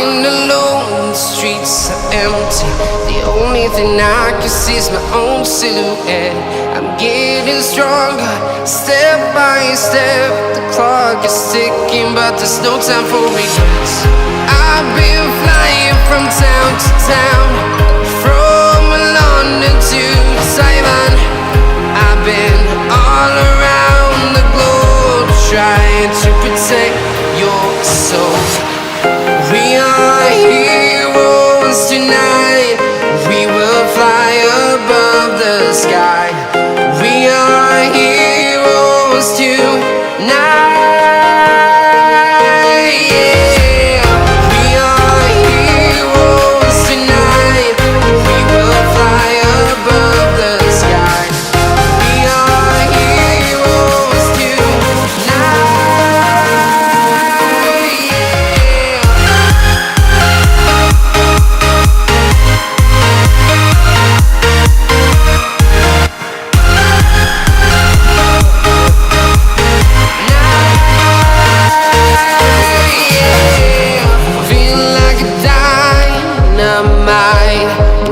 Lying alone, the streets are empty. The only thing I can see is my own silhouette. I'm getting stronger, step by step. The clock is ticking, but there's no time for regrets. I've been flying from town to town, from London to Taiwan. I've been all around the globe, trying to protect your soul. We are heroes tonight. We will fly above the sky. We are heroes tonight. Yeah. We are heroes tonight. We will fly above the sky. We are heroes tonight.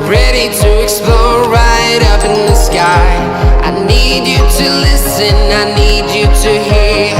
Ready to explore right up in the sky. I need you to listen, I need you to hear.